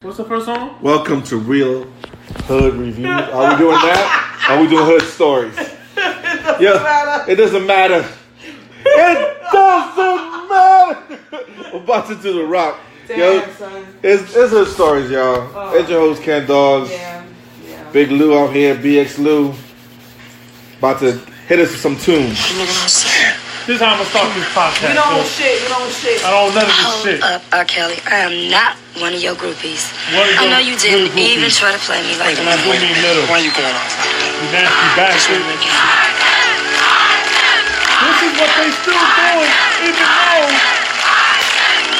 What's the first song? Welcome to Real Hood Reviews. Are we doing that? Are we doing hood stories? It doesn't matter. It doesn't matter. We're about to do the rock. Damn, son. It's hood stories, y'all. Oh. It's your host, Ken Dawg. Yeah. Big Lou out here, BX Lou. About to hit us with some tunes. This is how I'm gonna start this podcast. We don't shit. I don't know none of this shit. Hold up, R. Kelly. I am not one of your groupies. I know you little didn't even try to play me like a When I do mean little. Why are you going on? You nasty bastard. This is what they still doing, even though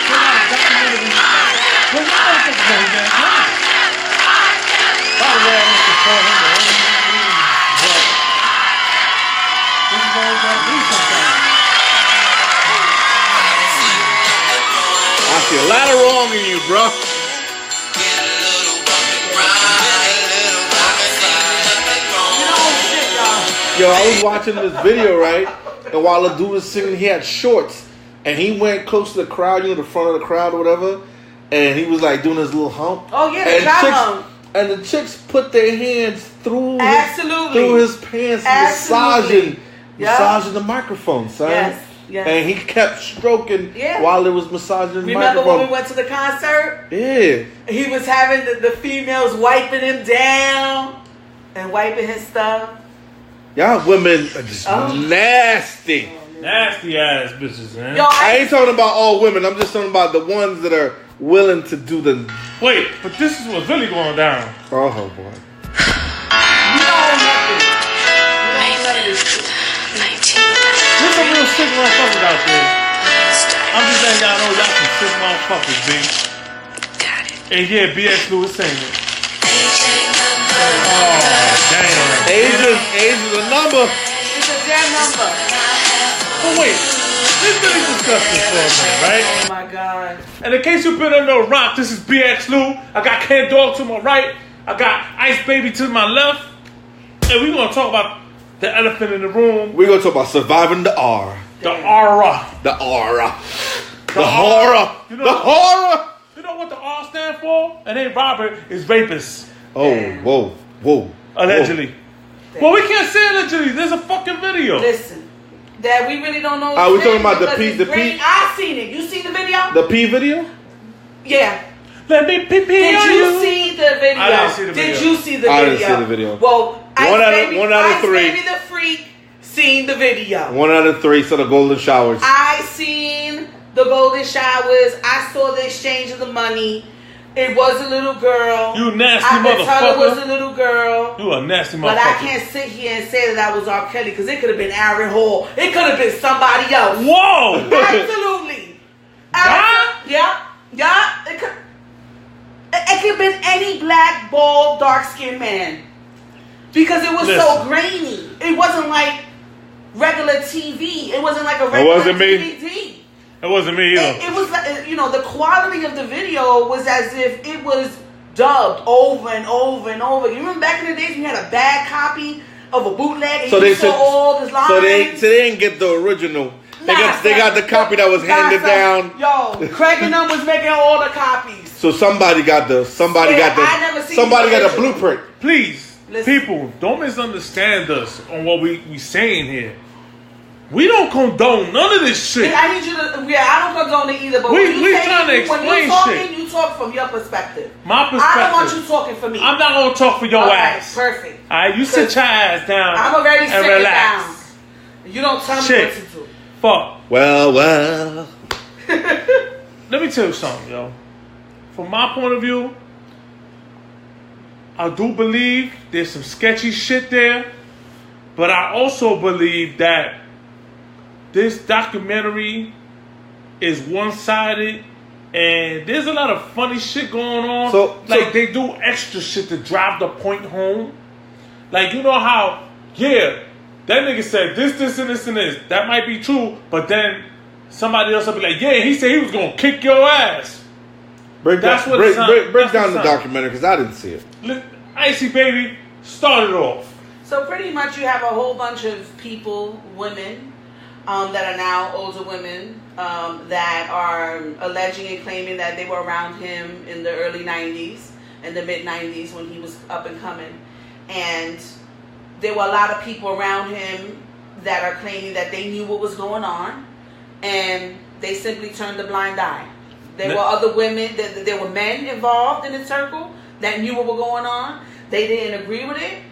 they're not documented in the past. But y'all don't think no, he's not. By the way, I want to support him, but this is all we gotta do sometimes. I see a lot of wrong in you, bro. Yo, I was watching this video, right? And while the dude was singing, he had shorts. And he went close to the crowd, the front of the crowd or whatever. And he was like doing his little hump. Oh, yeah, the crowd hump. And the chicks put their hands through his pants, Absolutely. massaging the microphone, son. Yes. And he kept stroking while it was massaging the Remember microphone. when we went to the concert? Yeah. He was having the females wiping him down and wiping his stuff. Y'all women are just nasty. Nasty ass bitches, man. Yo, I ain't talking about all women. I'm just talking about the ones that are willing to do the... Wait, but this is what's really going down. Oh, boy. You know nothing. There's some real sick motherfuckers out there. I'm just letting y'all know y'all some sick motherfuckers, B. Got it. And yeah, BX Lou is saying it. Oh, damn. Age is a number. It's a damn number. But wait, let's really discuss this for a minute, right? Oh my God. And in case you've been under a rock, this is BX Lou. I got Ken Dawg to my right. I got Ice Baby to my left. And we're going to talk about the elephant in the room. We're going to talk about surviving the R. The aura. The aura. The aura. horror. You know, the horror. You know what the R stand for? It ain't Robert, it's rapist. Oh, whoa. Allegedly. Well, we can't say allegedly. There's a fucking video. Listen, that we really don't know. Are we talking about the P? I seen it. You seen the video? The P video? Yeah. Let me pee Did on you see the video? I didn't see the video. Did you see the video? I didn't see the video. Well, one out of three. Ice Baby the Freak seen the video. 1 out of 3 saw the golden showers. I seen the golden showers. I saw the exchange of the money. It was a little girl. You nasty I motherfucker. could tell it was a little girl. You a nasty motherfucker. But I can't sit here and say that was R. Kelly because it could have been Aaron Hall. It could have been somebody else. Whoa! Absolutely. Yeah. It could have been any black, bald, dark-skinned man. Because it was so grainy. It wasn't like regular TV. It wasn't like a regular DVD. It wasn't me either. It was like, the quality of the video was as if it was dubbed over and over and over. You remember back in the days when you had a bad copy of a bootleg and you saw all this lines? So they didn't get the original. They got the copy that was handed down. Yo, Craig and them was making all the copies. So somebody got the blueprint. Please, people, don't misunderstand us on what we saying here. We don't condone none of this shit. I need you to. I don't condone it either. But we trying to explain when you talking, shit. You talk from your perspective. My perspective. I don't want you talking for me. I'm not gonna talk for your ass. Perfect. All right, you sit your ass down. I'm already sitting relax. down. You don't tell me what to do. Fuck. Well. Let me tell you something, yo. From my point of view, I do believe there's some sketchy shit there, but I also believe that this documentary is one-sided and there's a lot of funny shit going on. So they do extra shit to drive the point home. Like, you know how, that nigga said this, and this, and this. That might be true, but then somebody else will be like, he said he was going to kick your ass. Break down the documentary because I didn't see it. Icy Baby started off. So pretty much you have a whole bunch of people, women, that are now older women that are alleging and claiming that they were around him in the early 90s and the mid 90s when he was up and coming. And there were a lot of people around him that are claiming that they knew what was going on and they simply turned a blind eye. There were other women, there were men involved in the circle that knew what was going on. They didn't agree with it,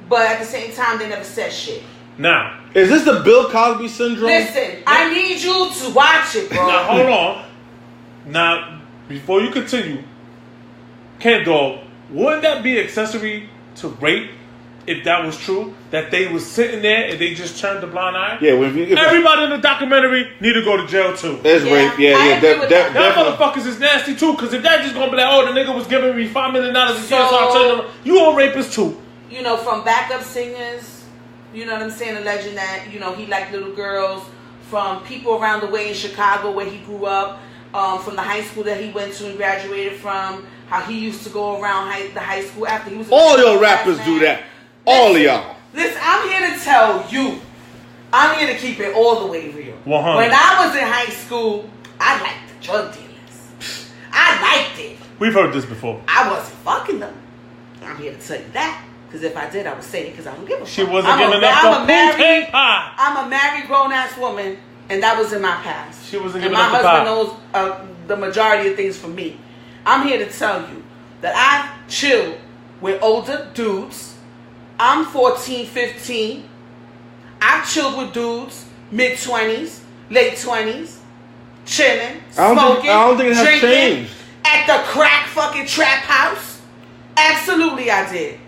but at the same time, they never said shit. Now, is this the Bill Cosby syndrome? Listen, I need you to watch it, bro. Now, hold on. Now, before you continue, Dawg, wouldn't that be accessory to rape if that was true? That they was sitting there and they just turned a blind eye? Yeah, everybody in the documentary need to go to jail too. That's rape. Yeah. That motherfuckers is nasty too, because if that just gonna be like, oh, the nigga was giving me $5 million a year, so I turned him. You a rapist too. You know, from backup singers, you know what I'm saying, alleging that, you know, he liked little girls, from people around the way in Chicago where he grew up, from the high school that he went to and graduated from, how he used to go around the high school after he was. All your rappers do that. All of y'all. Listen, I'm here to tell you. I'm here to keep it all the way real. 100. When I was in high school, I liked the drug dealers. I liked it. We've heard this before. I wasn't fucking them. I'm here to tell you that. Because if I did, I would say it because I don't give a fuck. She wasn't giving up the poutine pie. I'm a married grown-ass woman, and that was in my past. She wasn't and giving up the pie. my husband knows the majority of things from me. I'm here to tell you that I chill with older dudes. I'm 14, 15. I've chilled with dudes, mid-20s, late 20s, chilling, smoking, I don't think it has drinking, changed. at the crack fucking trap house. Absolutely, I did.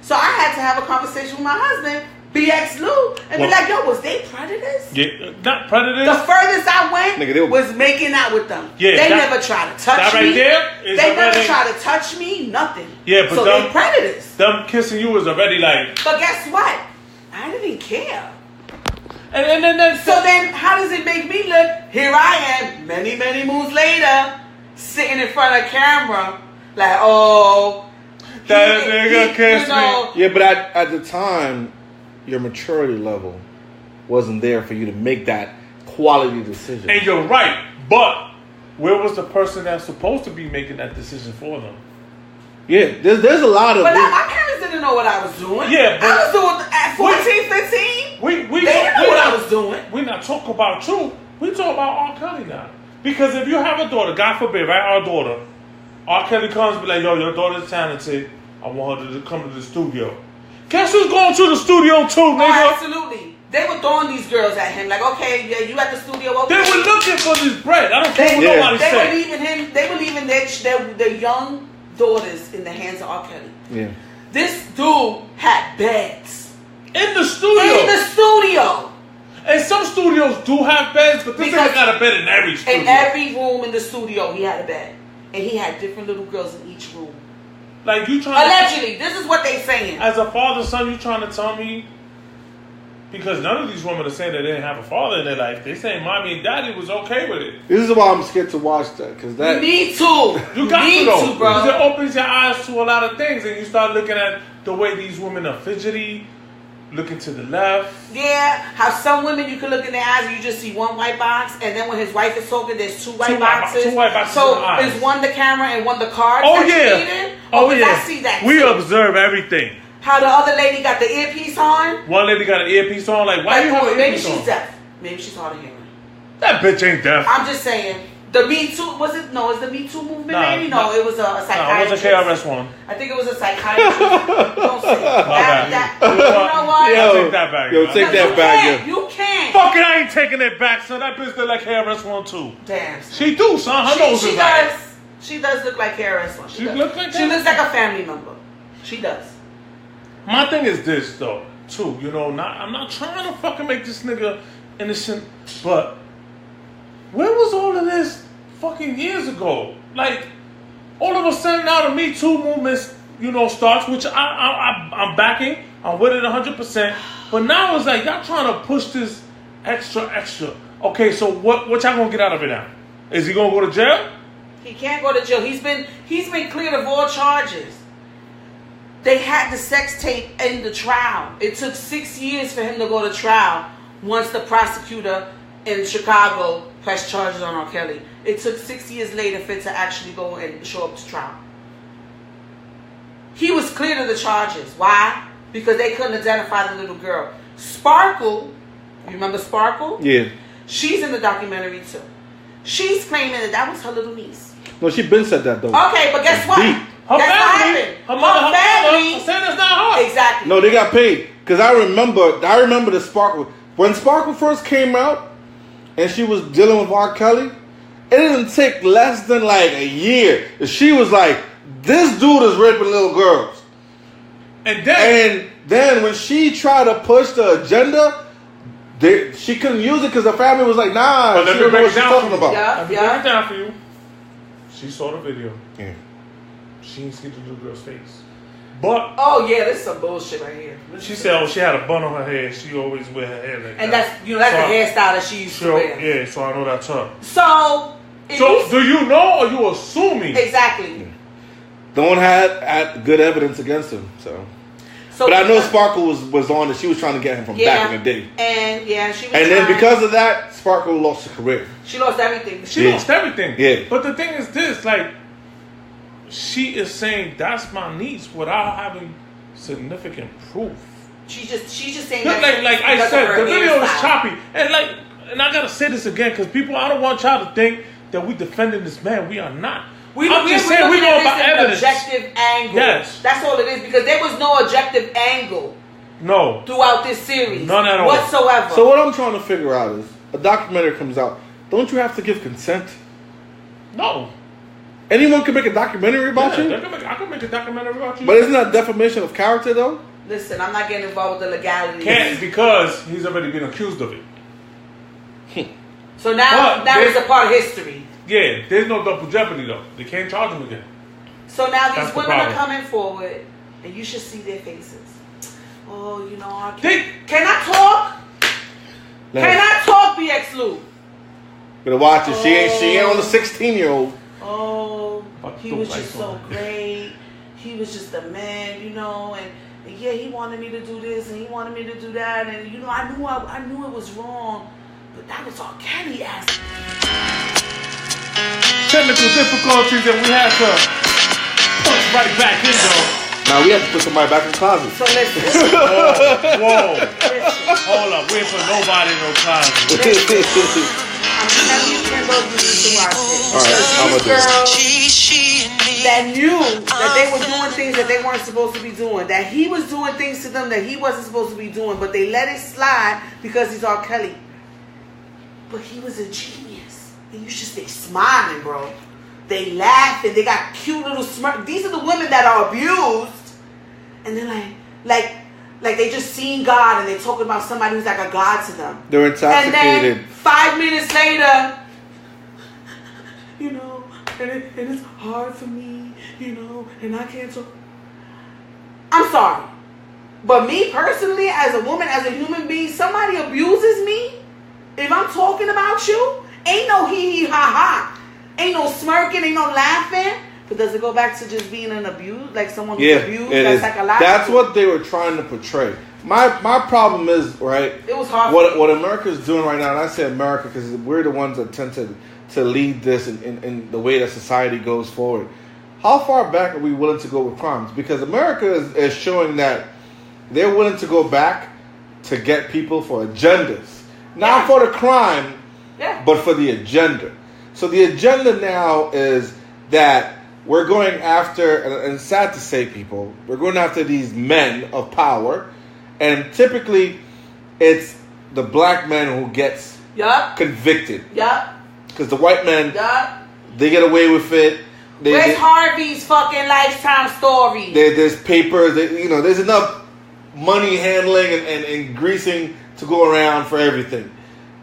So I had to have a conversation with my husband, BX Lou, and be like, yo, was they predators? Yeah, not predators. The furthest I went was making out with them. Yeah, they never tried to touch me. They never tried to touch me, nothing. Yeah, but so they predators. Them kissing you was already like. But guess what? I didn't care. And then so then how does it make me look? Here I am, many, many moons later, sitting in front of camera, like, oh, that nigga kissed me. Yeah, but at the time, your maturity level wasn't there for you to make that quality decision. And you're right, but where was the person that's supposed to be making that decision for them? Yeah, there's a lot of. But my parents didn't know what I was doing. Yeah, but I was doing at 14, 15. They didn't know what I was doing. We're not talking about you. We talk about R. Kelly now. Because if you have a daughter, God forbid, right? Our daughter, R. Kelly comes and be like, yo, your daughter's talented. I want her to come to the studio. Guess who's going to the studio too, nigga? Oh, absolutely. They were throwing these girls at him. Like, okay, yeah, you at the studio. Okay. They were looking for this bread. I don't care what nobody said. They were leaving him. They were leaving their young daughters in the hands of R. Kelly. Yeah. This dude had beds. In the studio. And some studios do have beds, but this nigga got a bed in every studio. In every room in the studio, he had a bed. And he had different little girls in each room. Like you trying allegedly, this is what they saying. As a father, son, you trying to tell me? Because none of these women are saying that they didn't have a father in their life. They saying mommy and daddy was okay with it. This is why I'm scared to watch that. Cause that you need to. You got to though, bro. Because it opens your eyes to a lot of things, and you start looking at the way these women are fidgety, looking to the left. Yeah, how some women you can look in their eyes and you just see one white box, and then when his wife is talking, there's two white boxes. Two white boxes. So is one the camera and one the card? Oh yeah. Oh yeah. I see that. We observe everything. How the other lady got the earpiece on? One lady got an earpiece on. Like why you have an earpiece on? Maybe she's deaf. Maybe she's hard of hearing. That bitch ain't deaf. I'm just saying. The Me Too, was it? No, is the Me Too movement? Maybe? No, it was a psychiatrist. No, it was a KRS one. I think it was a psychiatrist. Don't say that. You know what? Yo, take that back. Yo, take that back. You can't. Fuck it, I ain't taking it back, son. That bitch look like KRS one too. Damn. She do, son. Her nose is like. She does look like KRS one. She looks like. She looks like a family member. She does. My thing is this though, too. You know, I'm not trying to fucking make this nigga innocent, but where was all of this fucking years ago? Like, all of a sudden now the Me Too movement, you know, starts, which I'm backing. I'm with it 100%. But now it's like y'all trying to push this extra. Okay, so what y'all gonna get out of it now? Is he gonna go to jail? He can't go to jail. He's been cleared of all charges. They had the sex tape in the trial. It took 6 years for him to go to trial once the prosecutor in Chicago pressed charges on R. Kelly. It took 6 years later for it to actually go and show up to trial. He was cleared of the charges. Why? Because they couldn't identify the little girl. Sparkle, you remember Sparkle? Yeah. She's in the documentary too. She's claiming that was her little niece. No, she been said that though. Okay, but guess what? Deep. Her Guess what family. happened? Her mother family. saying that's not her. Exactly. No, they got paid. Because I remember the Sparkle. When Sparkle first came out and she was dealing with R. Kelly, it didn't take less than like a year. She was like, this dude is raping little girls. And then when she tried to push the agenda, she couldn't use it because the family was like, nah, but let she me don't know break what it she's down talking for you. about. Let me break it down for you. She saw the video. Yeah. She didn't see the little girl's face. But oh yeah, this is some bullshit right here. She said, she had a bun on her head. She always wear her hair like and that. That's the hairstyle that she used to wear. Yeah, so I know that's her. So do you know or you assuming? Exactly. No one had good evidence against him, so. But I know Sparkle was on it. She was trying to get him from back in the day. And she was then because of that, Sparkle lost her career. She lost everything. She lost everything. Yeah. But the thing is this, like, she is saying that's my niece without having significant proof. She's just saying that. Like I said, the video is choppy. And I gotta say this again, because people, I don't want y'all to think that we defending this man. We are not. I'm just saying we're going by evidence. Objective angle. Yes. That's all it is, because there was no objective angle. No. Throughout this series. None at all. Whatsoever. So what I'm trying to figure out is, a documentary comes out, don't you have to give consent? No. Anyone can make a documentary about you? I can make a documentary about you. But isn't that defamation of character though? Listen, I'm not getting involved with the legality. Can't, because he's already been accused of it. So now it's a part of history. Yeah, there's no double jeopardy though. They can't charge him again. So now these women are coming forward, and you should see their faces. Oh, you know, can I talk? Can I talk, BX Lou? Better watch it. She ain't on the 16-year-old. Oh, he was just so great. He was just a man, you know, and yeah, he wanted me to do this and he wanted me to do that, and you know, I knew it was wrong, but that was all Kelly asked. Technical difficulties, and we had to punch right back in though. Now we have to put somebody back in the closet. So listen. Whoa. Hold up, we ain't put nobody in no closet. I'm telling you, Kimbo, you need to watch it. Alright, I'm gonna do it. That knew that they were doing things that they weren't supposed to be doing. That he was doing things to them that he wasn't supposed to be doing. But they let it slide because he's R. Kelly. But he was a genius. And you should stay smiling, bro. They laugh and they got cute little smirk. These are the women that are abused. And they're like they just seen God and they're talking about somebody who's like a God to them. They're intoxicated. And then 5 minutes later, you know, and it's hard for me, you know, and I can't talk. I'm sorry. But me personally, as a woman, as a human being, somebody abuses me, if I'm talking about you, ain't no hee ha ha. Ain't no smirking, ain't no laughing. But does it go back to just being an abuse? Like someone who's abused? That's psychological? That's what they were trying to portray. My problem is, right? It was hard. What America's doing right now, and I say America because we're the ones that tend to lead this in the way that society goes forward. How far back are we willing to go with crimes? Because America is showing that they're willing to go back to get people for agendas. Not for the crime, but for the agenda. So the agenda now is that we're going after, and it's sad to say, people, we're going after these men of power, and typically it's the black man who gets convicted. Because the white men, they get away with it. Where's Harvey's fucking Lifetime story? There's papers, there's enough money handling and greasing to go around for everything.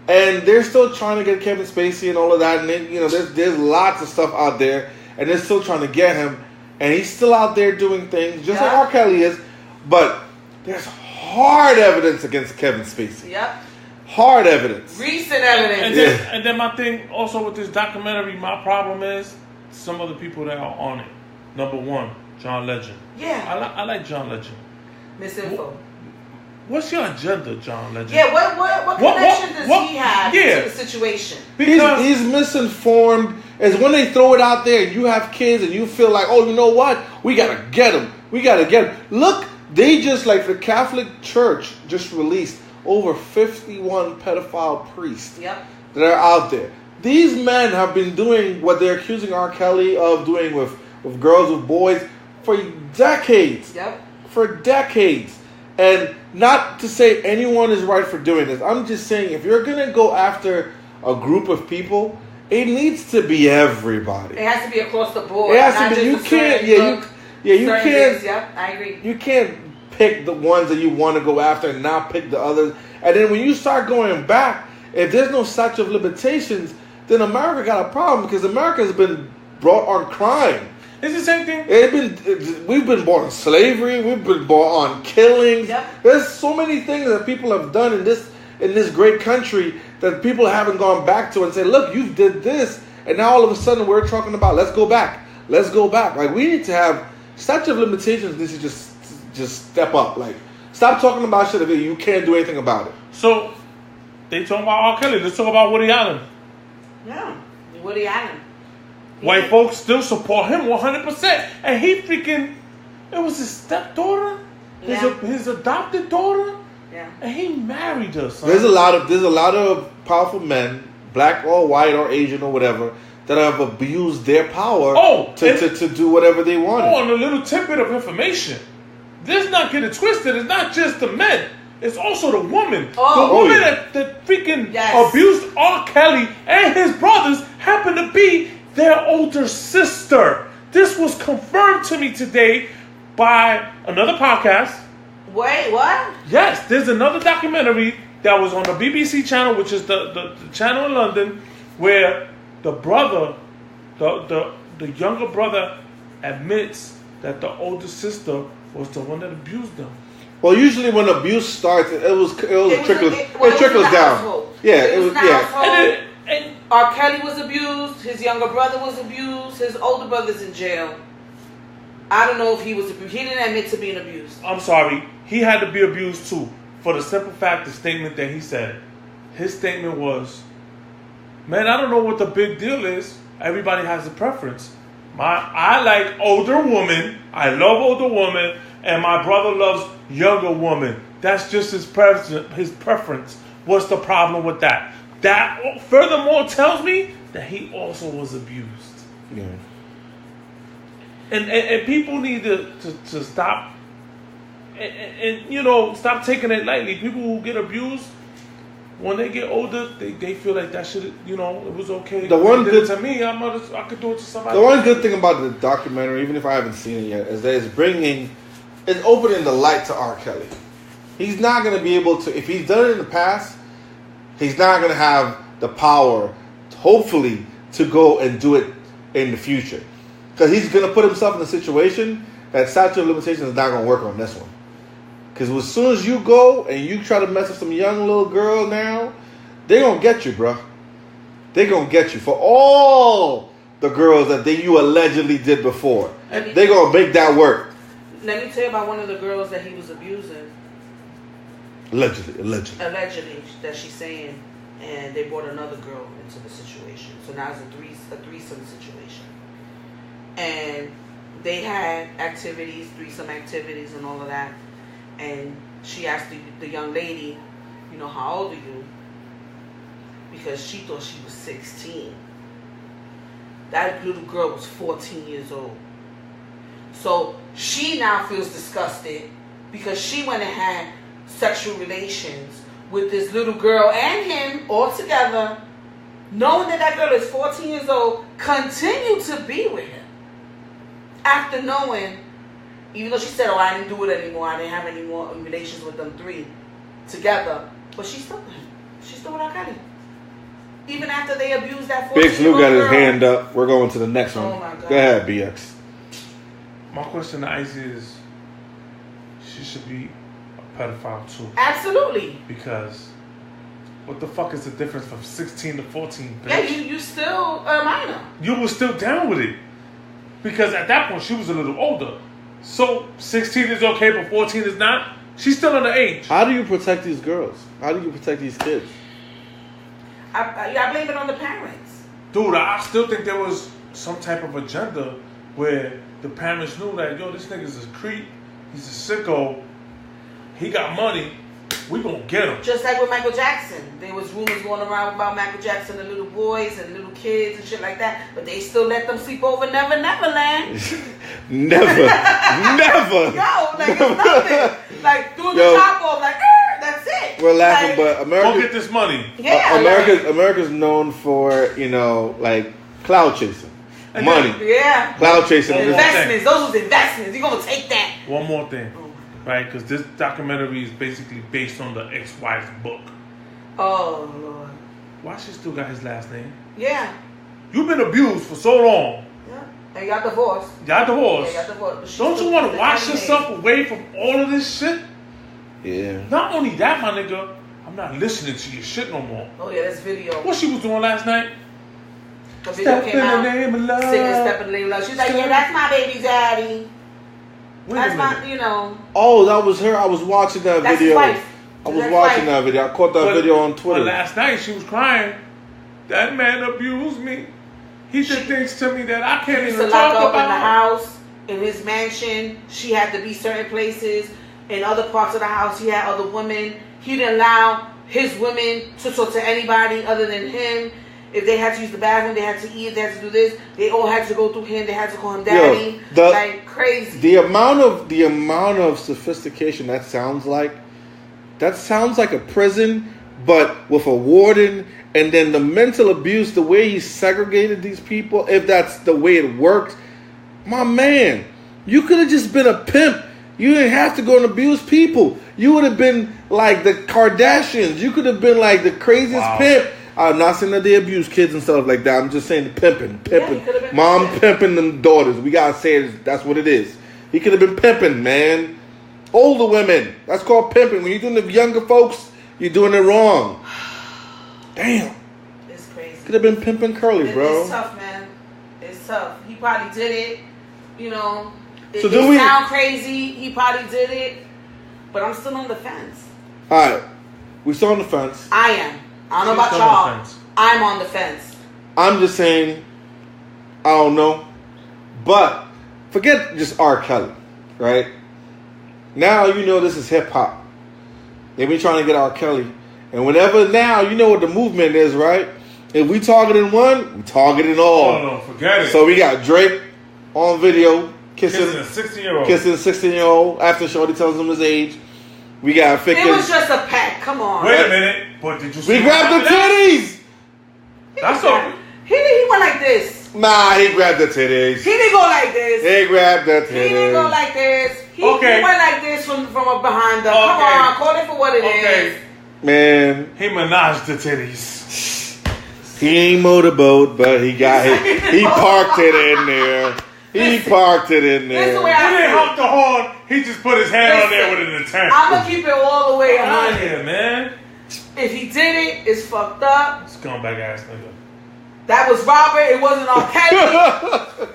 And they're still trying to get Kevin Spacey and all of that. And then, there's lots of stuff out there. And they're still trying to get him. And he's still out there doing things just like R. Kelly is. But there's hard evidence against Kevin Spacey. Hard evidence. Recent evidence. And then my thing also with this documentary, my problem is some of the people that are on it. Number one, John Legend. Yeah. I like John Legend. Misinfo. What's your agenda, John Legend? Yeah, what connection does he have to the situation? Because he's misinformed. Is when they throw it out there and you have kids and you feel like, oh, you know what? We got to get them. We got to get them. Look, they just, like the Catholic Church just released over 51 pedophile priests that are out there. These men have been doing what they're accusing R. Kelly of doing with girls, with boys, for decades. Yep. For decades. And not to say anyone is right for doing this. I'm just saying if you're going to go after a group of people, it needs to be everybody. It has to be across the board. It has to be. You can't. You can't. Yeah, I agree. You can't pick the ones that you want to go after and not pick the others. And then when you start going back, if there's no statute of limitations, then America got a problem because America has been brought on crime. It's the same thing. We've been brought on slavery. We've been brought on killings. Yep. There's so many things that people have done in this great country that people haven't gone back to and say, look, you did this, and now all of a sudden we're talking about let's go back. Like we need to have statute of limitations. Needs to just step up. Like stop talking about shit if you can't do anything about it. So they talking about R. Kelly. Let's talk about Woody Allen. Yeah, Woody Allen. White folks still support him 100%, and he freaking. It was his stepdaughter, his adopted daughter. Yeah. And he married her, son. There's a lot of powerful men, black or white or Asian or whatever, that have abused their power to do whatever they want. Oh, and a little tidbit of information. Let's not get it twisted. It's not just the men. It's also the woman. The woman that freaking abused R. Kelly and his brothers happened to be their older sister. This was confirmed to me today by another podcast. Wait, what? Yes, there's another documentary that was on the BBC channel, which is the channel in London, where the brother, the younger brother, admits that the older sister was the one that abused them. Well, usually when abuse starts, it trickles down. Household. Yeah, it was yeah. And R. Kelly was abused. His younger brother was abused. His older brother's in jail. I don't know if he was abused. He didn't admit to being abused. I'm sorry. He had to be abused too. For the simple fact, the statement that he said. His statement was, man, I don't know what the big deal is. Everybody has a preference. I like older women. I love older women. And my brother loves younger women. That's just his preference. What's the problem with that? That furthermore tells me that he also was abused. Yeah. And people need to stop and stop taking it lightly. People who get abused, when they get older, they feel like that shit, it was okay. The one good to me, I could do it to somebody. The one good thing about the documentary, even if I haven't seen it yet, is that it's opening the light to R. Kelly. He's not going to be able to, if he's done it in the past, he's not going to have the power, hopefully, to go and do it in the future. Because he's going to put himself in a situation that statute of limitations is not going to work on this one. Because as soon as you go and you try to mess with some young little girl now, they're going to get you, bro. They're going to get you for all the girls that you allegedly did before. They're going to make that work. Let me tell you about one of the girls that he was abusing. Allegedly, that she's saying. And they brought another girl into the situation. So now it's a threesome situation. And they had threesome activities and all of that. And she asked the young lady, how old are you? Because she thought she was 16. That little girl was 14 years old. So she now feels disgusted because she went and had sexual relations with this little girl and him all together, knowing that girl is 14 years old, continue to be with him. After knowing, even though she said, I didn't do it anymore, I didn't have any more relations with them three together, but she's still with him. She's still with R. Kelly. Even after they abused that 14-year-old Big Snoop got his girl. hand up. We're going to the next one. Oh my God. Go ahead, BX. My question to Icy is, she should be a pedophile too. Absolutely. Because what the fuck is the difference from 16 to 14, bitch? Yeah, you still a minor. You were still down with it. Because at that point, she was a little older. So 16 is okay, but 14 is not. She's still underage. How do you protect these girls? How do you protect these kids? I blame it on the parents. Dude, I still think there was some type of agenda where the parents knew that, yo, this nigga's a creep. He's a sicko. He got money. We gonna get him. Just like with Michael Jackson. There was rumors going around about Michael Jackson and little boys and little kids and shit like that. But they still let them sleep over Neverland. Never. Yo, like it's nothing. Like doing the top off, like, that's it. We're laughing, like, but America... Go get this money. Yeah. America's known for, like, cloud chasing. And money. Yeah. Cloud chasing. Investments. Those was investments. You're going to take that. One more thing. Right, because this documentary is basically based on the ex-wife's book. Oh, Lord. Why she still got his last name? Yeah. You've been abused for so long. Yeah. And you got divorced. Y'all divorced. Yeah, got divorced. Don't you want to wash yourself away from all of this shit? Yeah. Not only that, my nigga, I'm not listening to your shit no more. Oh, yeah, that's video. What she was doing last night? The video Step came in out. the name of love. Singing Step in the Name of Love. She's like, yeah, that's my baby daddy. That's my, Oh, that was her. I was watching that that's video. His wife. I was watching that video. I caught that video on Twitter. But last night she was crying. That man abused me. He did things to me that I can't He used even to lock talk up about. in the house, in his mansion. She had to be certain places. In other parts of the house, he had other women. He didn't allow his women to talk to anybody other than him. If they had to use the bathroom, they had to eat, they had to do this. They all had to go through him. They had to call him daddy. Like crazy. The amount of sophistication that sounds like a prison, but with a warden, and then the mental abuse, the way he segregated these people, if that's the way it worked, my man, you could have just been a pimp. You didn't have to go and abuse people. You would have been like the Kardashians. You could have been like the craziest pimp. I'm not saying that they abuse kids and stuff like that. I'm just saying pimping. Yeah, Mom pimping them daughters. We gotta say it, that's what it is. He could have been pimping, man. Older women. That's called pimping. When you're doing the younger folks, you're doing it wrong. Damn. It's crazy. Could have been pimping Curly, bro. It's tough, man. It's tough. He probably did it. So it sound crazy. He probably did it. But I'm still on the fence. Alright. We're still on the fence. I am. I don't know about y'all. I'm on the fence. I'm just saying, I don't know. But forget just R. Kelly, right? Now you know this is hip hop. They be trying to get R. Kelly. And whenever now, you know what the movement is, right? If we targeting one, we targeting all. Oh, no, forget it. So we got Drake on video kissing a 16-year-old. Kissing a 16-year-old after Shorty tells him his age. We got It was just a peck. Come on. Wait a minute. But did you see We grabbed the titties. That's all. He went like this. Nah, he grabbed the titties. He didn't go like this. He grabbed the titties. He didn't go like this. He went like this from behind the. Okay. Come on, call it for what it is. Man. He menaged the titties. He ain't motorboat, but he got it. He parked it in there. He parked it in there. Listen, He didn't honk the horn. He just put his hand on there with an intent. I'm going to keep it all the way out 100. here, man. If he did it, it's fucked up. Scumbag ass nigga. That was Robert. It wasn't R. Kelly.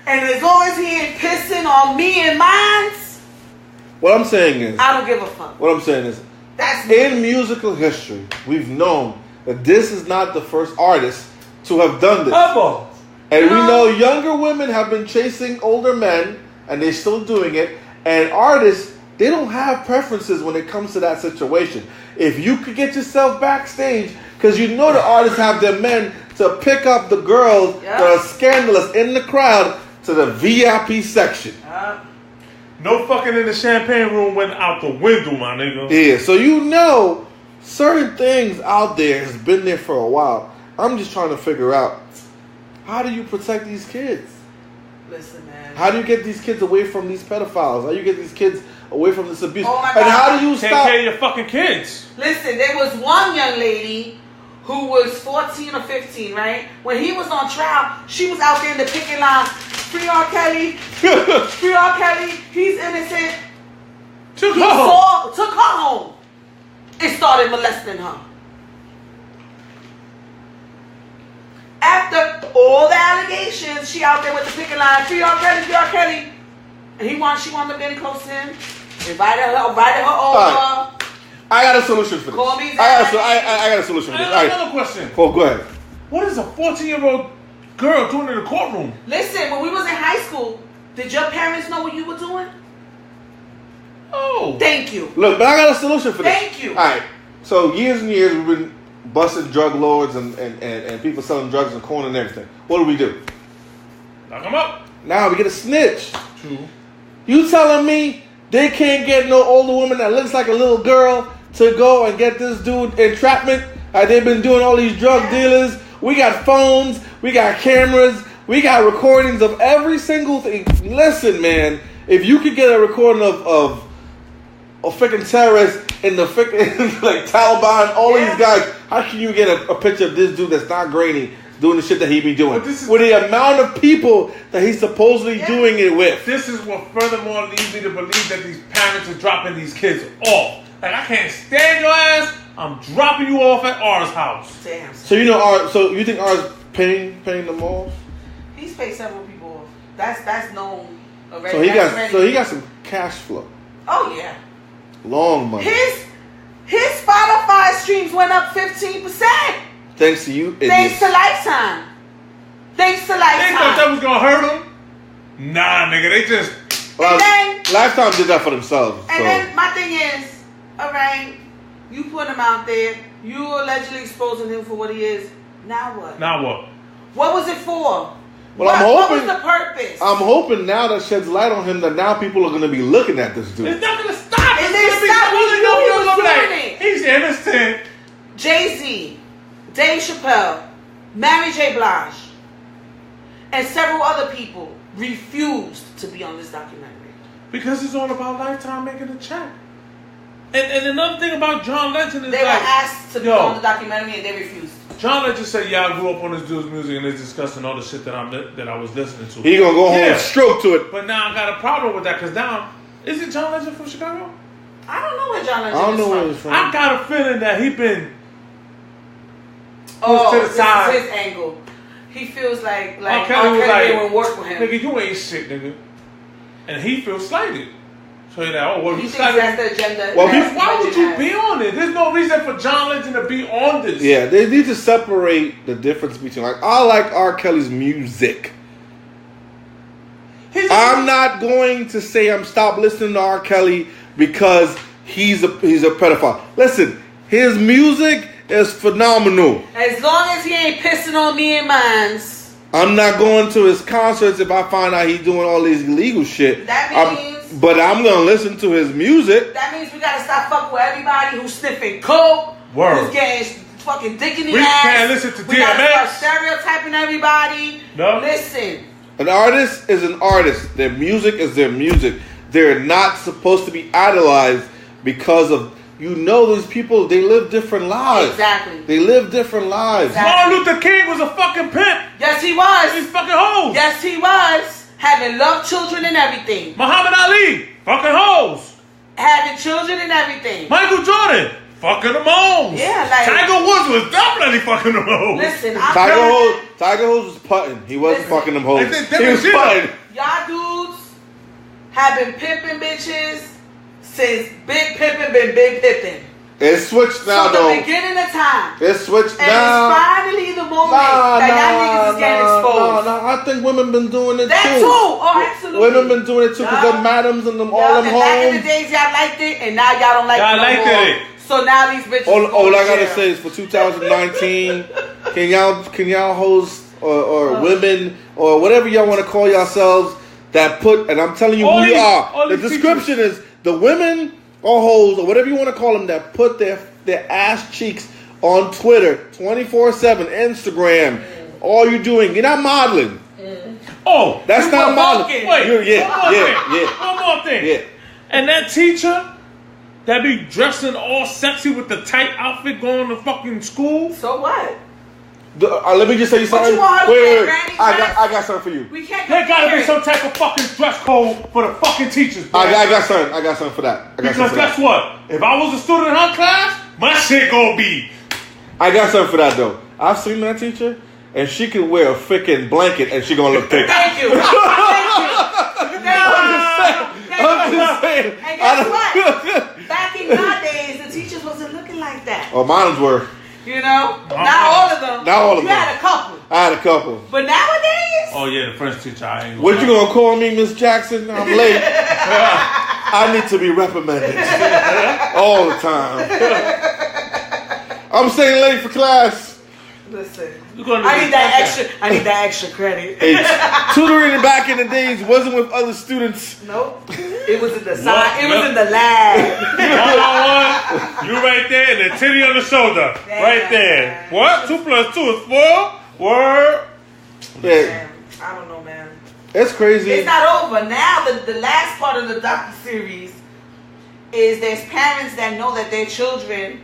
And as long as he ain't pissing on me and mine, what I'm saying is, I don't give a fuck. What I'm saying is, that's in musical history, we've known that this is not the first artist to have done this. And we know younger women have been chasing older men, and they're still doing it. And artists, they don't have preferences when it comes to that situation. If you could get yourself backstage, because you know the artists have their men to pick up the girls that are scandalous in the crowd to the VIP section. No fucking in the champagne room went out the window, my nigga. Yeah, so you know certain things out there has been there for a while. I'm just trying to figure out, how do you protect these kids? Listen, man. How do you get these kids away from these pedophiles? How do you get these kids away from this abuse? Oh my and God. how do you Take stop? care of your fucking kids. Listen, there was one young lady who was 14 or 15, right? When he was on trial, she was out there in the picket line. Free R. Kelly. Free R. Kelly. He's innocent. Took her home and started molesting her. After all the allegations, she out there with the picket line, free R. Kelly, free R. Kelly. And she wound up getting close to him. Invited her over. Right. I got a solution for this. Call me I got a solution for this. I have another question. Oh, go ahead. What is a 14-year-old girl doing in the courtroom? Listen, when we was in high school, did your parents know what you were doing? Oh. Thank you. Look, but I got a solution for this. Thank you. All right. So years and years we've been busting drug lords and people selling drugs in the corner and everything. What do? Lock them up. Now we get a snitch. True. You telling me they can't get no older woman that looks like a little girl to go and get this dude entrapment? They've been doing all these drug dealers. We got phones. We got cameras. We got recordings of every single thing. Listen, man. If you could get a recording of freaking terrorists and the freaking like Taliban, all these guys, how can you get a picture of this dude that's not grainy doing the shit that he be doing? With the amount of people that he's supposedly doing it with. This is what furthermore leads me to believe that these parents are dropping these kids off. Like, I can't stand your ass. I'm dropping you off at R's house. Damn. So you know so you think R's paying them off? He's paid several people off. That's known already. So he got some cash flow. Oh yeah. Long money. His Spotify streams went up 15%. Thanks to you. Thanks to Lifetime. They thought that was gonna hurt them. Nah, nigga, they just. Lifetime did that for themselves. And then my thing is, all right, you put him out there. You allegedly exposing him for what he is. Now what? What was it for? Well, what was the purpose? I'm hoping now that sheds light on him that now people are going to be looking at this dude. It's not going to stop. And they stopped. He's innocent. Jay-Z, Dave Chappelle, Mary J. Blige, and several other people refused to be on this documentary. Because it's all about Lifetime making a check. And another thing about John Legend is they were asked to be on the documentary and they refused. John Legend said, "Yeah, I grew up on this dude's music and it's discussing all the shit that I was listening to." He gonna go home and stroke to it. But now I got a problem with that because now, is it John Legend from Chicago? I don't know where John Legend is from. I got a feeling that he been pushed to the side. This is his angle. He feels like R. Kelly didn't work with him. Nigga, you ain't shit, nigga. And he feels slighted. So you're like, he thinks that's the agenda. Well, why would you be on it? There's no reason for John Legend to be on this. Yeah, they need to separate the difference between, like, I like R. Kelly's music. I'm not going to say I'm stop listening to R. Kelly because he's a pedophile. Listen, his music is phenomenal. As long as he ain't pissing on me and mines. I'm not going to his concerts if I find out he's doing all this illegal shit. That means... But I'm going to listen to his music. That means we got to stop fucking with everybody who's sniffing coke. Who's getting fucking dick in the ass. We can't listen to DMX. We got to start stereotyping everybody. No. Listen. An artist is an artist. Their music is their music. They're not supposed to be idolized because of... You know these people, they live different lives. Exactly. They live different lives. Martin Luther King was a fucking pimp. Yes, he was. He's fucking hoes. Yes, he was. Having loved children and everything. Muhammad Ali, fucking hoes. Having children and everything. Michael Jordan, fucking them hoes. Yeah, like... Tiger Woods was definitely fucking them hoes. Listen, Tiger Woods was putting. He wasn't fucking them hoes. He was putting. Y'all dudes have been pimping bitches since Big Pimpin' been Big Pimpin'. It's switched now, From though. the beginning of time. It's switched and now. And it's finally the moment that y'all niggas is getting exposed. I think women been doing it that too. Oh, absolutely. Women been doing it too because them madams and them all them homes. Back in the days, y'all liked it, and now y'all don't like it no more. So now these bitches. All I gotta say is for 2019, can y'all host or women or whatever y'all want to call yourselves that put, and I'm telling you who you are. The description is the women or hoes or whatever you want to call them that put their ass cheeks on Twitter 24/7, Instagram. All you doing, you're not modeling. Oh, that's not modeling. Wait, one more thing. Yeah. And that teacher that be dressing all sexy with the tight outfit going to fucking school. So what? Let me just tell you something. Wait. I got something for you. We can't. There gotta be some type of fucking dress code for the fucking teachers. Bro. I got something for that. Because guess what? If I was a student in her class, my shit gonna be. I got something for that though. I've seen that teacher, and she can wear a freaking blanket and she gonna look thick. Thank you. I'm just saying. And guess what? Back in my days, the teachers wasn't looking like that. Oh, mine were. You know? Not all of them. Not all of them. You had a couple. I had a couple. But nowadays? Oh yeah, the French teacher. I ain't What you gonna call me, Miss Jackson? I'm late. I need to be reprimanded all the time. I'm staying late for class. Listen, I need that extra credit. Hey, tutoring back in the days wasn't with other students. Nope. It was in the side. It was in the lab. One-on-one, you right there, and the titty on the shoulder. Damn. Right there. What? 2 + 2 is 4? Word? Yeah. I don't know, man. It's crazy. It's not over. Now, the last part of the docuseries is there's parents that know that their children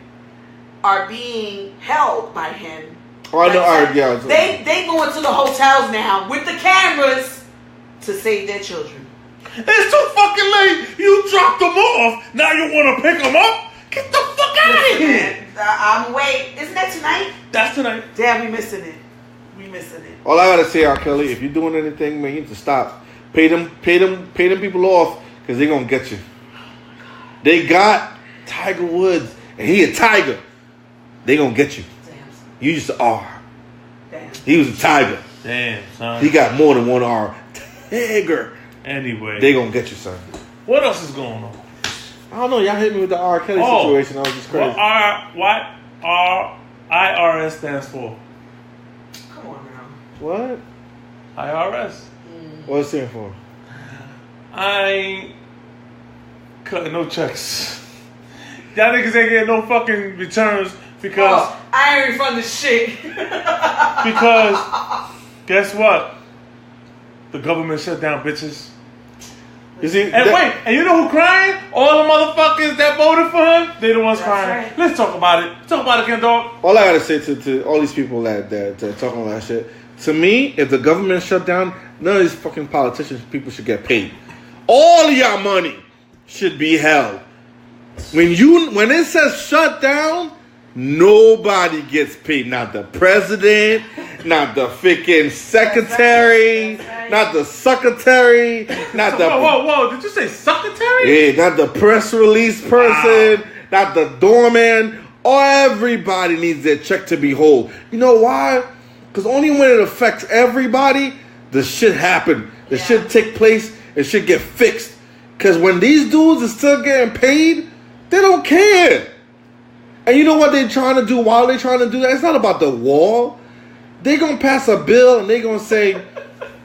are being held by him. Oh, I know. Yeah. They go into the hotels now with the cameras to save their children. It's too fucking late. You dropped them off. Now you want to pick them up? Get the fuck out of here. I'm wait. Isn't that tonight? That's tonight. Damn, we missing it. We missing it. All I gotta say, R. Kelly, if you're doing anything, man, you need to stop. Pay them people off, because they're gonna get you. They got Tiger Woods, and he a tiger. They gonna get you. Damn, son. You used to R. Damn. He was a tiger. Damn, son. He got more than one R. Tiger. Anyway. They gonna get you, son. What else is going on? I don't know. Y'all hit me with the R. Kelly situation. I was just crazy. What IRS stands for? Come on now. What? IRS. What it stand for? I ain't cutting no checks. Y'all niggas ain't getting no fucking returns because I ain't refunding shit. because guess what? The government shut down, bitches. You see, and you know who crying? All the motherfuckers that voted for him. They the ones crying. Right. Let's talk about it. Talk about it, Ken Dawg. all I gotta say to all these people that talking all that shit. To me, if the government shut down, none of these fucking politicians, people should get paid. All of y'all money should be held. When it says shut down, nobody gets paid. Not the president, not the freaking secretary, not the secretary, not the Whoa! Did you say secretary? yeah, not the press release person, not the doorman. Everybody needs their check to be whole. You know why? Because only when it affects everybody, the shit happen. The shit take place. It should get fixed. Because when these dudes are still getting paid, they don't care. And you know what they're trying to do while they're trying to do that? It's not about the wall. They're going to pass a bill and they're going to say,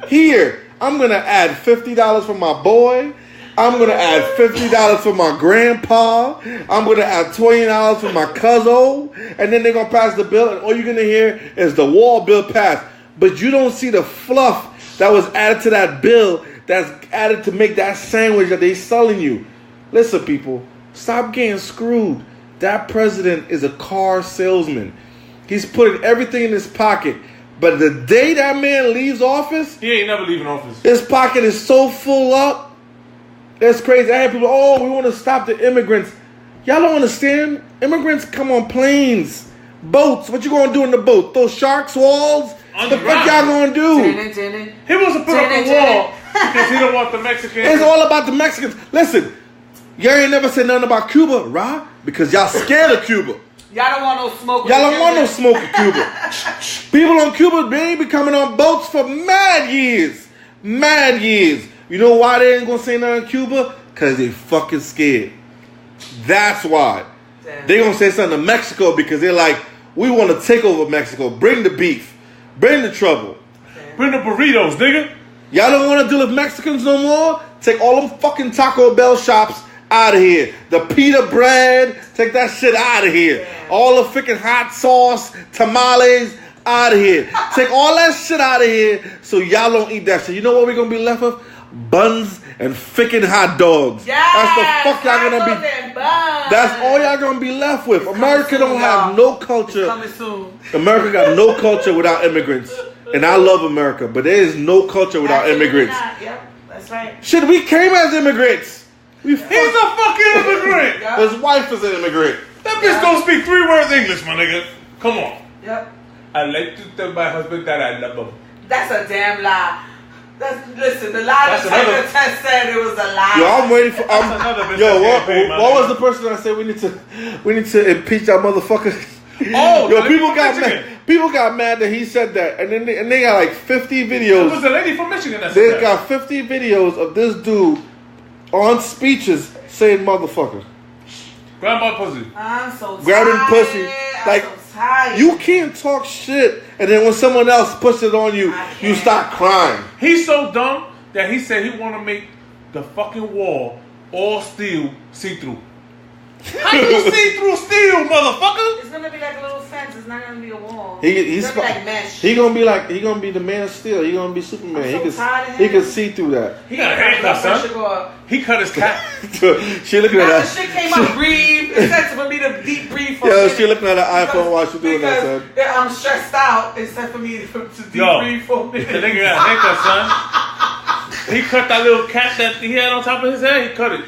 here, I'm going to add $50 for my boy. I'm going to add $50 for my grandpa. I'm going to add $20 for my cousin. And then they're going to pass the bill. And all you're going to hear is the wall bill pass. But you don't see the fluff that was added to that bill that's added to make that sandwich that they're selling you. Listen, people, stop getting screwed. That president is a car salesman. He's putting everything in his pocket. But the day that man leaves office, He ain't never leaving office. his pocket is so full up. That's crazy. I had people, we want to stop the immigrants. Y'all don't understand. Immigrants come on planes, boats. What you going to do in the boat? Those sharks' walls? What the fuck y'all going to do? He wants to put up a wall because he don't want the Mexicans. It's all about the Mexicans. Listen, y'all ain't never said nothing about Cuba, right? Because y'all scared of Cuba. Y'all don't want no smoke. Y'all don't want no smoke in Cuba. People on Cuba, they ain't been coming on boats for mad years. Mad years. You know why they ain't gonna say nothing in Cuba? Because they fucking scared. That's why. Damn. They gonna say something to Mexico because they're like, we want to take over Mexico. Bring the beef. Bring the trouble. Bring the burritos, nigga. Y'all don't want to deal with Mexicans no more? Take all them fucking Taco Bell shops out of here. The pita bread, take that shit out of here. All the freaking hot sauce, tamales, out of here. Take all that shit out of here so y'all don't eat that shit. You know what we're going to be left with? Buns and freaking hot dogs. That's the fuck y'all going to be. That's all y'all going to be left with. America don't have no culture. Coming soon. America got no culture without immigrants. And I love America, but there is no culture without immigrants. Yep, that's right. Shit, we came as immigrants. He's a fucking immigrant. His wife is an immigrant. That bitch don't speak 3 words English, my nigga. Come on. Yep. I like to tell my husband that I love him. That's a damn lie. Listen, the lie detector test said it was a lie. Yo, I'm waiting for. What was the person that said we need to impeach that motherfucker? Oh, yo, people got mad. People got mad that he said that, and then they got like 50 videos. It was a lady from Michigan that said They got 50 videos of this dude on speeches saying motherfucker. Grab my pussy. I'm so tired. Grabbing pussy. Like, you can't talk shit, and then when someone else pushes it on you, you start crying. He's so dumb that he said he want to make the fucking wall all steel, see-through. How you see through steel, motherfucker? It's gonna be like a little fence. It's not gonna be a wall. He's gonna be like mesh. He gonna be the Man of Steel. He gonna be Superman. He can see through that. He got a haircut, son. He cut his cap. She looking at that. The shit came out. Breathe. It's time for me to deep breathe. For she looking at her iPhone while she doing that, son. I'm stressed out. It's time for me to deep breathe for me. The nigga got a haircut, son. He cut that little cap that he had on top of his head. He cut it.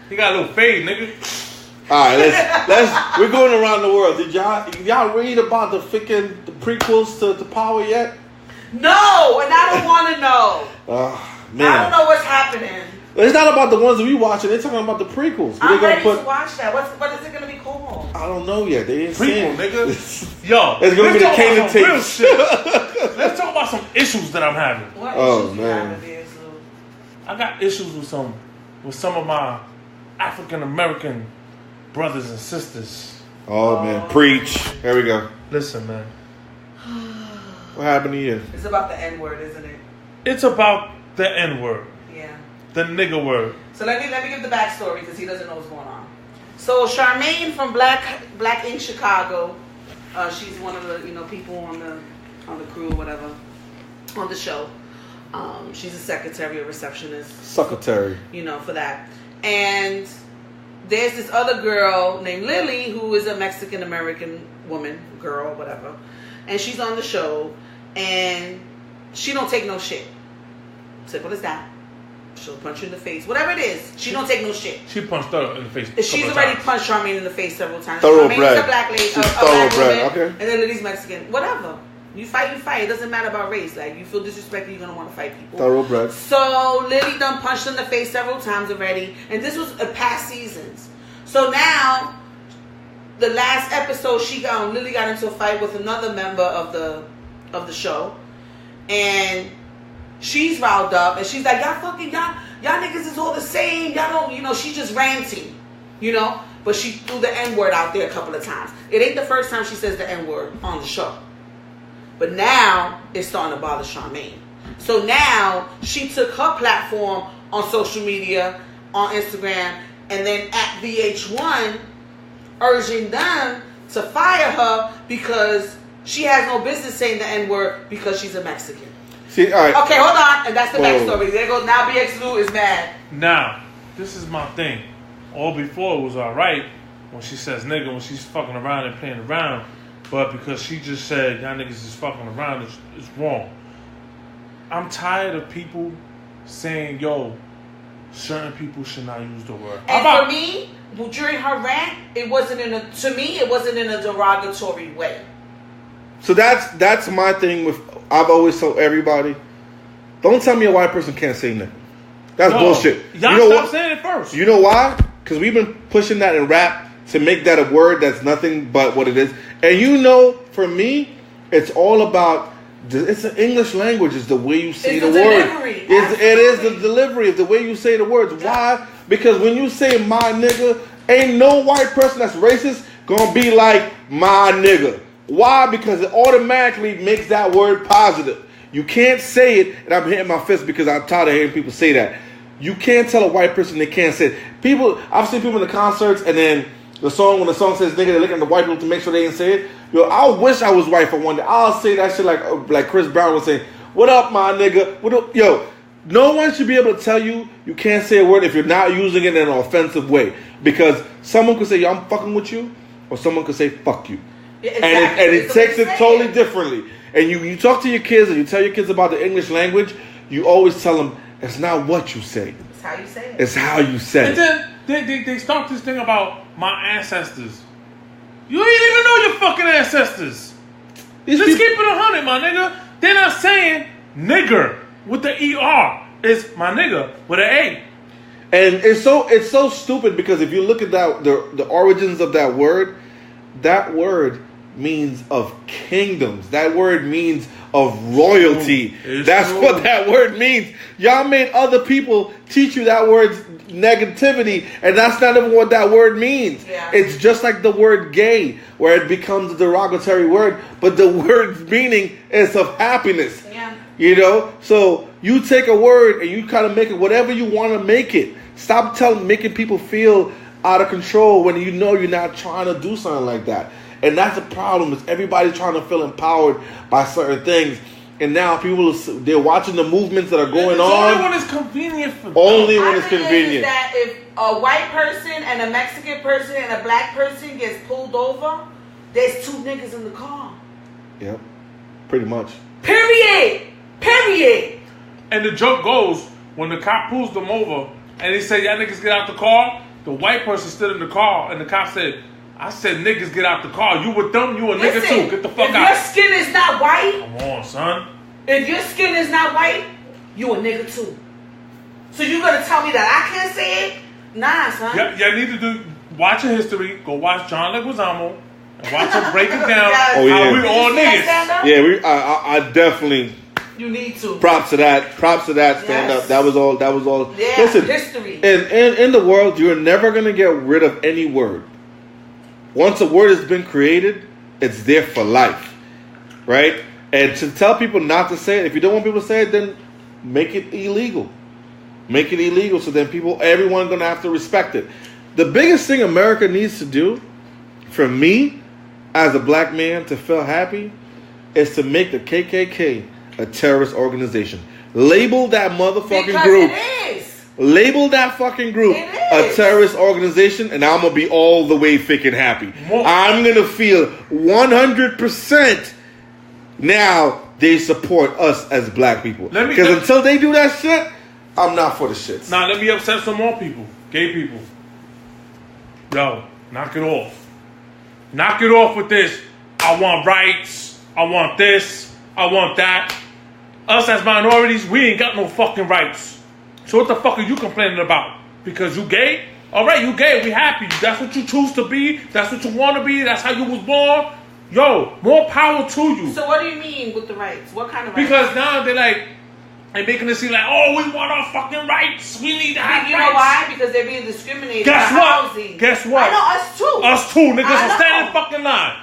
He got a little fade, nigga. All right, let's. We're going around the world. Did y'all read about the prequels to Power yet? No, and I don't want to know. Man, I don't know what's happening. It's not about the ones that we watching. They're talking about the prequels. I'm ready to watch that. What is it going to be called? I don't know yet. They didn't prequel, nigga. Yo, it's going to be the Canaan tapes. Let's talk about some issues that I'm having. What issues man. I got issues with some of my African American brothers and sisters. Oh man, preach. Here we go. Listen, man. What happened to you? It's about the N-word, isn't it? It's about the N-word. Yeah. The nigga word. So let me give the backstory because he doesn't know what's going on. So Charmaine from Black Ink Chicago, she's one of the people on the crew or whatever on the show. She's a secretary or receptionist. Secretary. For that. And there's this other girl named Lily who is a Mexican American woman, girl, whatever. And she's on the show and she don't take no shit. Simple as that. She'll punch you in the face. Whatever it is, she don't take no shit. She punched her in the face. She's already punched Charmaine in the face several times. Thoroughbred. Charmaine's a black lady, a black woman, okay. And then Lily's Mexican. Whatever. You fight. It doesn't matter about race. Like, you feel disrespected, you're going to want to fight people. Thoroughbred. So, Lily done punched in the face several times already. And this was past seasons. So now, the last episode, Lily got into a fight with another member of the show. And she's riled up. And she's like, y'all niggas is all the same. Y'all don't, she's just ranting. But she threw the N-word out there a couple of times. It ain't the first time she says the N-word on the show. But now, it's starting to bother Charmaine. So now, she took her platform on social media, on Instagram, and then at VH1, urging them to fire her because she has no business saying the N-word because she's a Mexican. See, all right. Okay, hold on. And that's the backstory. There goes, now BX Lou is mad. Now, this is my thing. All before it was alright when she says nigga, when she's fucking around and playing around. But because she just said y'all niggas is fucking around, it's wrong. I'm tired of people saying, yo, certain people should not use the word. And for me, during her rant, it wasn't in a derogatory way. So that's my thing with. I've always told everybody, don't tell me a white person can't say nothing. That's bullshit. Y'all stop saying it first. You know why? Because we've been pushing that in rap to make that a word that's nothing but what it is. And for me, it's all about. It's the English language. It's the way you say the word. Delivery. It is the delivery. It's the way you say the words. Yeah. Why? Because when you say my nigga, ain't no white person that's racist gonna be like my nigga. Why? Because it automatically makes that word positive. You can't say it, and I'm hitting my fist because I'm tired of hearing people say that. You can't tell a white person they can't say it. I've seen people in the concerts, and then when the song says nigga, they're looking at the white people to make sure they ain't say it. Yo, I wish I was white for one day. I'll say that shit like Chris Brown was saying, what up, my nigga? What up? Yo, no one should be able to tell you can't say a word if you're not using it in an offensive way. Because someone could say, yo, I'm fucking with you, or someone could say, fuck you. Yeah, exactly. And it takes it totally differently. And you talk to your kids and you tell your kids about the English language, you always tell them, it's not what you say. It's how you say it. It's how you say it. And then they start this thing about my ancestors. You ain't even know your fucking ancestors. Just keep it 100, my nigga. They're not saying nigger with the ER. It's my nigga with an A. And it's so stupid because if you look at that the origins of that word means of kingdoms. That word means of royalty. That's true. What that word means. Y'all made other people teach you that word's negativity, and that's not even what that word means. Yeah. It's just like the word gay, where it becomes a derogatory word, but the word's meaning is of happiness. Yeah. You know? So you take a word and you kind of make it whatever you want to make it. Stop making people feel out of control when you know you're not trying to do something like that. And that's the problem, is everybody trying to feel empowered by certain things. And now people, they're watching the movements that are going on. Only when it's convenient for them. Only when it's convenient. Is that if a white person and a Mexican person and a black person gets pulled over, there's two niggas in the car. Yep. Pretty much. Period. And the joke goes, when the cop pulls them over and he said, y'all niggas get out the car, the white person stood in the car and the cop said, I said niggas get out the car. You with them, you a nigga too. Get the fuck out. If your skin is not white. Come on, son. If your skin is not white, you a nigga too. So you gonna tell me that I can't say it? Nah, son. Y'all need to watch a history. Go watch John Leguizamo and watch him break it down. Oh, yeah. How we all niggas. Yeah, I definitely. You need to. Props to that stand up. That was all. Yeah, listen, history. In the world, you're never gonna get rid of any word. Once a word has been created, it's there for life, right? And to tell people not to say it, if you don't want people to say it, then make it illegal. Make it illegal, so then everyone's gonna have to respect it. The biggest thing America needs to do, for me, as a black man, to feel happy, is to make the KKK a terrorist organization. Label that motherfucking group. It is. Label that fucking group a terrorist organization, and I'm gonna be all the way freaking happy. I'm gonna feel 100% now they support us as black people. Because until they do that shit, I'm not for the shits. Now let me upset some more people. Gay people. Yo, knock it off. Knock it off with this. I want rights. I want this. I want that. Us as minorities, we ain't got no fucking rights. So what the fuck are you complaining about? Because you gay? Alright, you gay. We happy. That's what you choose to be. That's what you want to be. That's how you was born. Yo, more power to you. So what do you mean with the rights? What kind of rights? Because now they're making it seem like, oh, we want our fucking rights. We need to have rights. You know why? Because they're being discriminated Guess by what? housing. Guess what? I know, us too. Us too, niggas. So stand in the fucking line.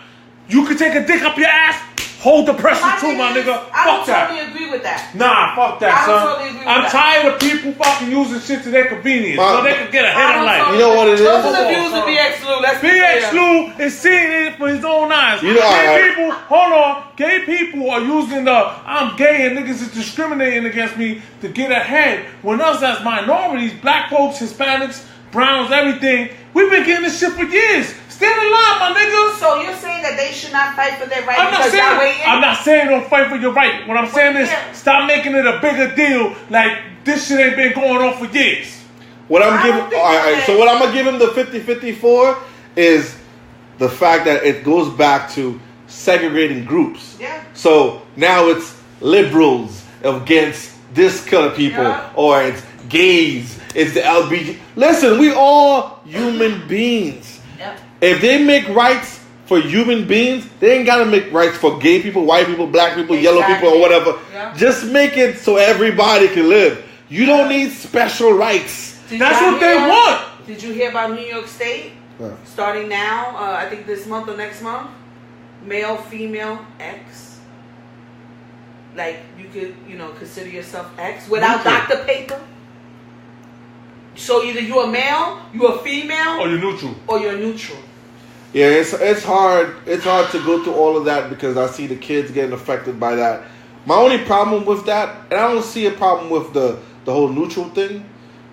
You can take a dick up your ass. Hold the pressure too, my nigga. I don't Fuck that. totally agree with that. Nah, fuck that, son. Totally agree with I'm that. tired of people fucking using shit to their convenience so they can get ahead in life. You know what it is? Those are the views of BX Lou. Let's be clear. BX Lou is seeing it for his own eyes. You know, gay people, hold on. Gay people are using the I'm gay and niggas is discriminating against me to get ahead. When us as minorities, black folks, Hispanics, browns, everything, we've been getting this shit for years. Stand in line, my nigga. So you're saying that they should not fight for their right I'm not saying don't fight for your right. What I'm saying is stop making it a bigger deal like this shit ain't been going on for years. What I'm giving, so what I'm gonna give him the 50-50 for is the fact that it goes back to segregating groups. Yeah. So now it's liberals against this color people, or it's gays, it's the LGBT. Listen, we all human beings. Yep. If they make rights for human beings, they ain't gotta make rights for gay people, white people, black people, yellow people, or whatever. Yeah. Just make it so everybody can live. You don't need special rights. That's what they want. Did you hear about New York State? Starting now, I think this month or next month, male, female, X. Like you could, consider yourself X without doctor paper. So either you're a male, you're a female, or you're neutral. Yeah, it's hard. It's hard to go through all of that because I see the kids getting affected by that. My only problem with that, and I don't see a problem with the whole neutral thing,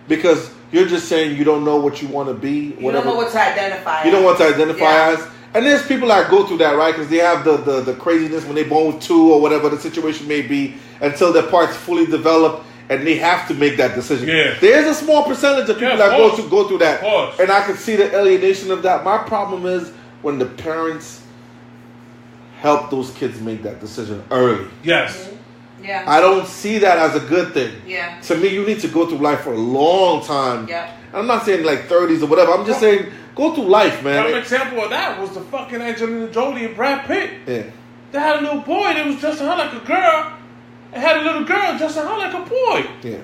because you're just saying you don't know what you want to be. You don't know what to identify. You don't want to identify as. And there's people that go through that, right? Because they have the craziness when they're born with two or whatever the situation may be until their parts fully develop. And they have to make that decision. Yeah. There's a small percentage of people that go through that. Of course. And I can see the alienation of that. My problem is when the parents help those kids make that decision early. Yes. Yeah. I don't see that as a good thing. Yeah. To me, you need to go through life for a long time. Yeah. And I'm not saying like 30s or whatever. I'm just saying go through life, man. An example of that was the fucking Angelina Jolie and Brad Pitt. Yeah. They had a little boy that was dressing her like a girl, and had a little girl dressing her like a boy. Yeah.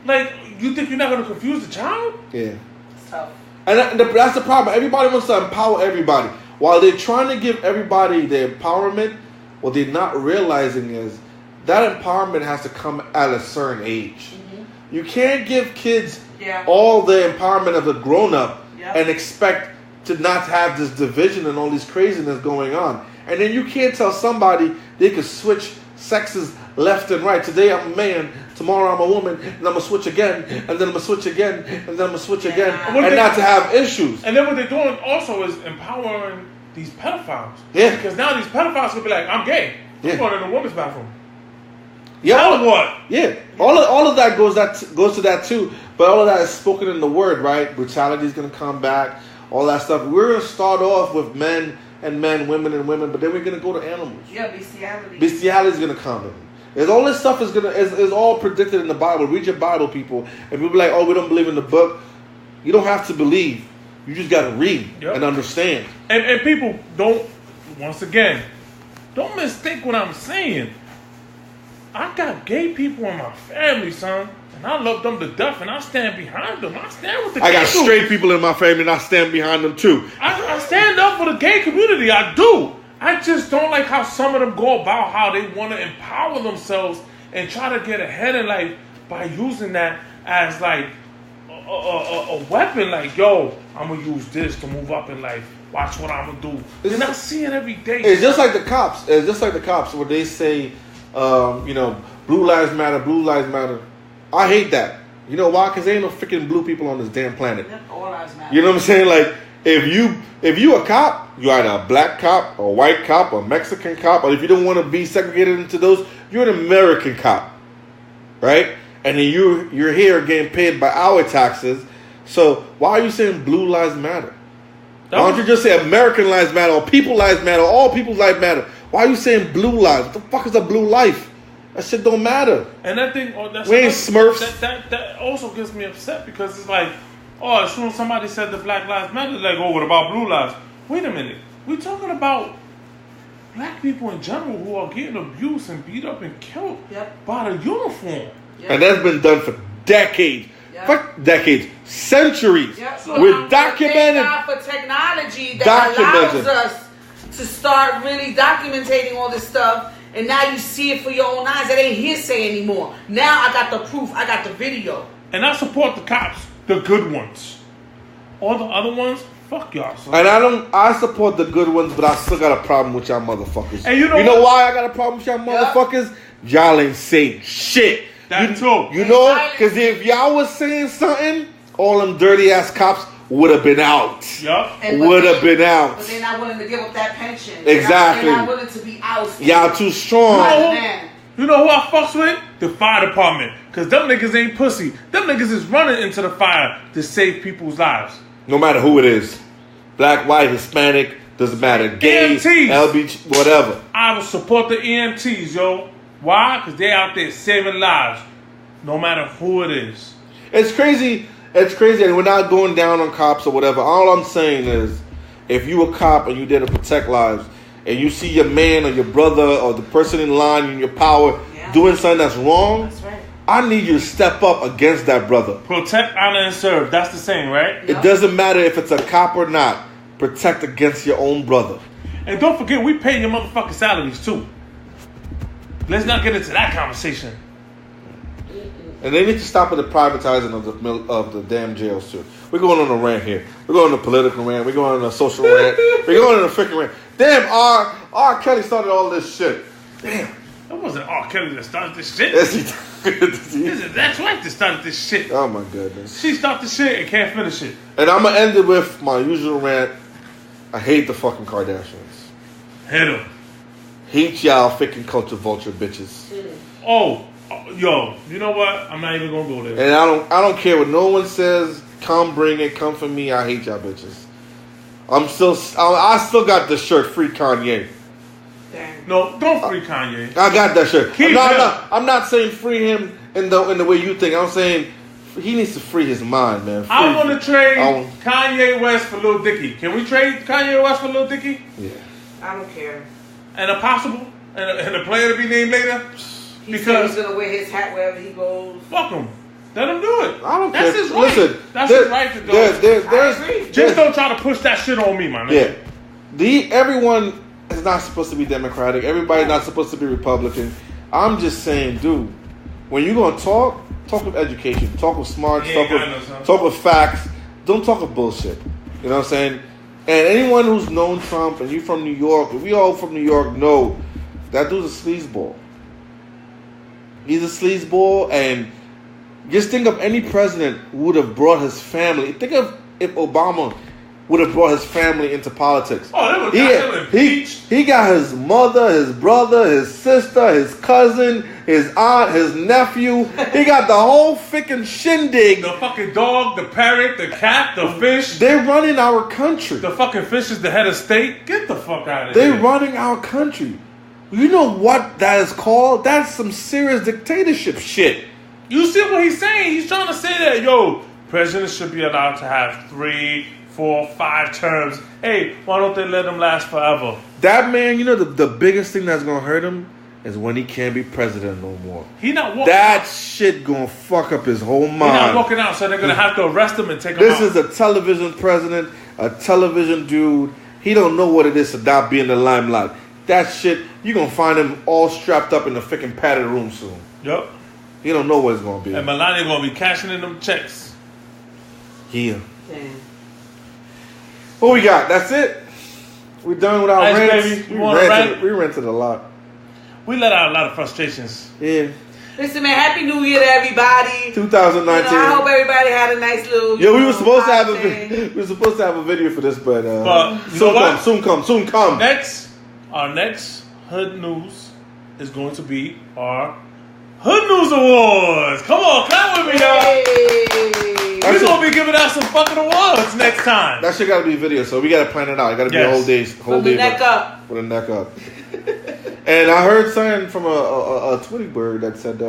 Like, you think you're not going to confuse the child? Yeah. It's tough. And that's the problem. Everybody wants to empower everybody. While they're trying to give everybody the empowerment, what they're not realizing is that empowerment has to come at a certain age. Mm-hmm. You can't give kids all the empowerment of a grown-up and expect to not have this division and all this craziness going on. And then you can't tell somebody they could switch sexes left and right. Today I'm a man, tomorrow I'm a woman, and I'm going to switch again, and then I'm going to switch again, and then I'm going to switch again, and not to have issues. And then what they're doing also is empowering these pedophiles. Yeah. Because now these pedophiles will be like, I'm gay. I'm going in the woman's bathroom. Yeah. Now what? Yeah. All of that goes to that too. But all of that is spoken in the word, right? Brutality is going to come back. All that stuff. We're going to start off with men and men, women and women, but then we're going to go to animals. Yeah, bestiality. Bestiality is going to come in. There's all this stuff is all predicted in the Bible. Read your Bible, people. And people be like, oh, we don't believe in the book. You don't have to believe. You just got to read and understand. And people don't, once again, don't mistake what I'm saying. I got gay people in my family, son. And I love them to death, and I stand behind them. I stand with the gay I got straight people in my family, and I stand behind them, too. I stand up for the gay community. I do. I just don't like how some of them go about how they want to empower themselves and try to get ahead in life by using that as, like, a weapon. Like, yo, I'm going to use this to move up in life. Watch what I'm going to do. And I see it every day. It's just like the cops. It's just like the cops where they say, blue lives matter, blue lives matter. I hate that. You know why? Because there ain't no freaking blue people on this damn planet. All lives matter. You know what I'm saying? Like, if you a cop, you're either a black cop, a white cop, a Mexican cop, or if you don't want to be segregated into those, you're an American cop, right? And then you're here getting paid by our taxes. So why are you saying blue lives matter? Why don't you just say American lives matter, or people lives matter, or all people's lives matter? Why are you saying blue lives? What the fuck is a blue life? That shit don't matter. And that thing, we ain't Smurfs. That also gets me upset because it's like, oh, as soon as somebody said the Black Lives Matter, like, oh, what about blue lives? Wait a minute. We're talking about black people in general who are getting abused and beat up and killed by the uniform. Yep. And that's been done for decades. Yep. Fuck decades. Centuries. Yep. So we're documented. Thank God for technology that allows us to start really documenting all this stuff. And now you see it for your own eyes. That ain't hearsay anymore. Now I got the proof. I got the video. And I support the cops, the good ones. All the other ones, fuck y'all. Son. And I support the good ones, but I still got a problem with y'all motherfuckers. And you know why I got a problem with y'all motherfuckers? Y'all ain't saying shit. That too. You know? Because if y'all was saying something, all them dirty ass cops would have been out. Yup. Would have been out. But they're not willing to give up that pension. Exactly. They're not willing to be ousted. Y'all too strong. You know who I fucks with? The fire department. Because them niggas ain't pussy. Them niggas is running into the fire to save people's lives. No matter who it is. Black, white, Hispanic, doesn't matter. Gay, EMTs. LBG, whatever. I will support the EMTs, yo. Why? Because they out there saving lives. No matter who it is. It's crazy. It's crazy, and we're not going down on cops or whatever. All I'm saying is, if you a cop and you there to protect lives, and you see your man or your brother or the person in line in your power doing something that's wrong, that's right. I need you to step up against that brother. Protect, honor, and serve. That's the same, right? It doesn't matter if it's a cop or not. Protect against your own brother. And don't forget, we pay your motherfucking salaries too. Let's not get into that conversation. And they need to stop with the privatizing of the damn jails too. We're going on a rant here. We're going on a political rant. We're going on a social rant. We're going on a freaking rant. Damn, R. Kelly started all this shit. Damn. That wasn't R. Kelly that started this shit. Yes, he did. That's right that started this shit. Oh my goodness. She started the shit and can't finish it. And I'm going to end it with my usual rant. I hate the fucking Kardashians. Hit them. Hate y'all freaking culture vulture bitches. Oh, yo, you know what? I'm not even gonna go there. And I don't care what no one says. Come bring it. Come for me. I hate y'all bitches. I still got the shirt. Free Kanye. Dang. No, don't free Kanye. I got that shit. Keep him. I'm not saying free him in the way you think. I'm saying he needs to free his mind, man. I want to trade Kanye West for Lil Dicky. Can we trade Kanye West for Lil Dicky? Yeah. I don't care. And a possible? And a player to be named later? He said he's going to wear his hat wherever he goes. Fuck him. Let him do it. I don't care. That's his right. Listen, that's his right to do it. I agree. Just don't try to push that shit on me, man. Yeah. Everyone is not supposed to be Democratic. Everybody's not supposed to be Republican. I'm just saying, dude, when you're going to talk with education. Talk with smarts. Talk with facts. Don't talk with bullshit. You know what I'm saying? And anyone who's known Trump and you from New York, we all from New York know that dude's a sleazeball. He's a sleazeball, and just think of any president who would have brought his family. Think of if Obama would have brought his family into politics. Oh, he got his mother, his brother, his sister, his cousin, his aunt, his nephew. He got the whole freaking shindig. The fucking dog, the parrot, the cat, the fish. They're running our country. The fucking fish is the head of state. Get the fuck out of here. They're running our country. You know what that is called? That's some serious dictatorship shit. You see what he's saying? He's trying to say that, yo, presidents should be allowed to have 3, 4, 5 terms. Hey, why don't they let them last forever? That man, you know, the biggest thing that's going to hurt him is when he can't be president no more. He not walking that out. Shit going to fuck up his whole mind. He's not walking out, so they're going to have to arrest him and take him out. This is a television president, a television dude. He don't know what it is to not be in the limelight. That shit, you're going to find him all strapped up in the freaking padded room soon. Yep. He don't know what it's going to be. And Melania going to be cashing in them checks. Yeah. Damn. What we got? That's it? We done with our rants? Baby. We rented a lot. We let out a lot of frustrations. Yeah. Listen, man, Happy New Year to everybody. 2019. You know, I hope everybody had a nice little. Yeah, we were supposed to have a video for this, but soon come. Our next Hood News is going to be our Hood News Awards. Come on, clap with me, y'all. We're going to be giving out some fucking awards next time. That shit got to be video, so we got to plan it out. It got to be a whole day. From the neck up. With a neck up. And I heard something from a Twitty bird that said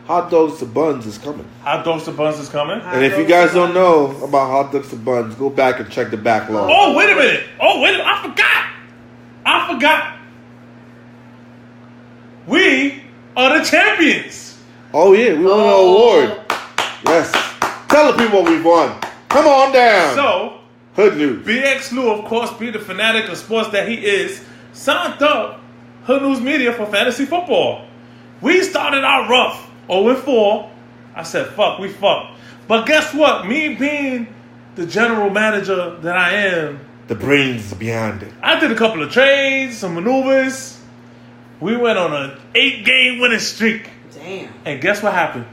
hot dogs to buns is coming. Hot dogs to buns is coming? And if you guys don't know about hot dogs to buns, go back and check the backlog. Oh, wait a minute. I forgot. We are the champions. Oh, yeah. We won an award. Yes. Tell the people what we've won. Come on down. So, Hood News. BX Lou, of course, being the fanatic of sports that he is, signed up Hood News Media for fantasy football. We started out rough, 0-4. I said, fuck, we fucked. But guess what? Me being the general manager that I am, the brains behind it. I did a couple of trades, some maneuvers. We went on an 8-game winning streak. Damn. And guess what happened?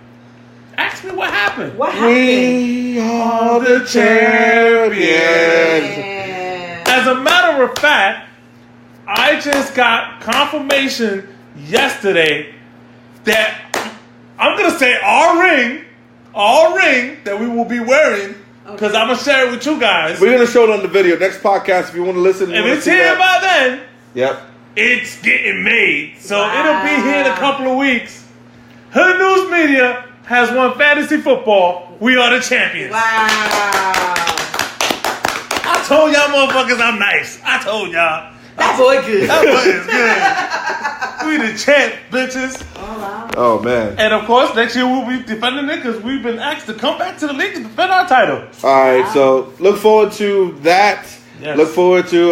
Ask me what happened. What happened? We are the champions. Yeah. As a matter of fact, I just got confirmation yesterday that I'm going to say our ring that we will be wearing, because I'm going to share it with you guys. We're going to show it on the video. Next podcast, if you want to listen. If it's here by then, yep, it's getting made. So it'll be here in a couple of weeks. Hood News Media has won fantasy football. We are the champions. Wow. I told y'all motherfuckers I'm nice. I told y'all. That boy good. That boy is good. We the champ, bitches. Oh, wow. Oh, man. And of course, next year we'll be defending it because we've been asked to come back to the league to defend our title. All right, so look forward to that. Yes. Look forward to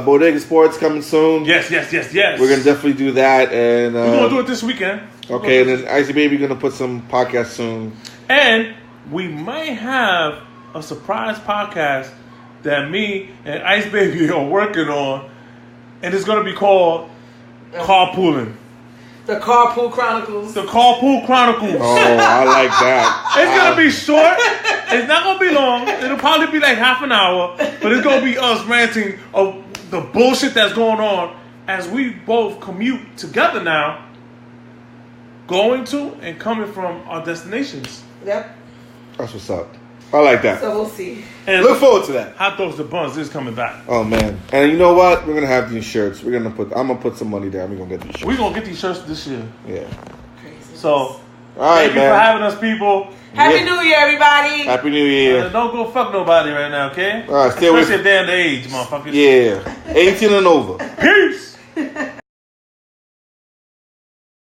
Bodega Sports coming soon. Yes. We're going to definitely do that. And we're going to do it this weekend. Okay, and then Icy Baby going to put some podcasts soon. And we might have a surprise podcast that me and Ice Baby are working on. And it's going to be called Carpooling. The Carpool Chronicles. The Carpool Chronicles. Oh, I like that. It's going to be short. It's not going to be long. It'll probably be like half an hour. But it's going to be us ranting of the bullshit that's going on as we both commute together now, going to and coming from our destinations. Yep. That's what's up. I like that. So we'll see. And Look forward to that. Hot Dogs to Buns is coming back. Oh man! And you know what? We're gonna have these shirts. I'm gonna put some money there. We're gonna get these shirts. We're gonna get these shirts this year. Yeah. Crazy. So, All right, thank you for having us, people. Happy New Year, everybody. Happy New Year. Don't go fuck nobody right now, okay? All right, stay away. Especially if they're underage, motherfuckers. Yeah, 18 and over. Peace.